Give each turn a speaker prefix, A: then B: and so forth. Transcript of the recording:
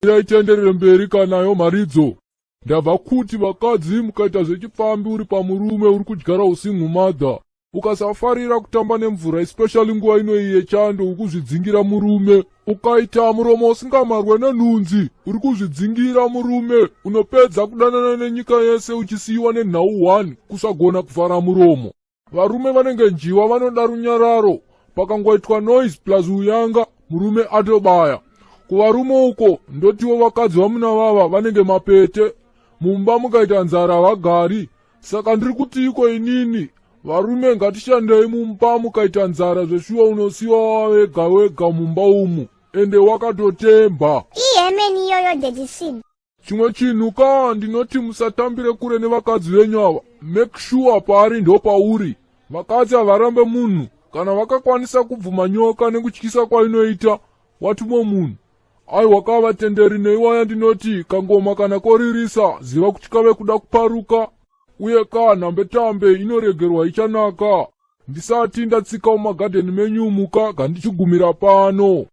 A: itenderere mberi kanayo maridzo. Ndabva kuti vakadzi mukaita zvechipfambi uri pamurume uri kudyara usingu madha. Ukasafarira kutamba nemvura especially nguva inoyi yechando uri kuzvidzingira murume. Ukaita muromo usingamarwe nenhunzi uri kuzvidzingira murume. Unopedza kudanana nenyika yese uchisiyiwa nenhau 1 kusagona kuvhara muromo. Varume vanenge njiwa vanoda runyararo. Pakangoitwa noise plus uyanga murume atobaya. Kuvarume uko ndotiwo vakadzi vamuna vava vanenge mapete. Mumba mukaita nzara vagari. Saka ndiri kuti iko inini varume ngatishandei mumba mukaita nzara zveshuwa unosiwa wega wega mumba umu. Ende wakatotemba.
B: Ihemeni iyoyo Dedisin.
A: Chimwe chinhu ndinoti musatambire kure nevakadzi venyu ava. Make sure paari ndo pauri. Vakadzi havarambe munhu. Kana vakakwanisa kubvuma nyoka nekutyisa kwainoita, watumo munhu. Aiwa kavatenderi neiwaya ndinoti kangoma kana koririsa ziva kuti kave kuda kuparuka. Uye nhambe-tambe inoregerwa ichanaka. Ndisati ndatsika mumagadheni menyu muka gandichigumira pano.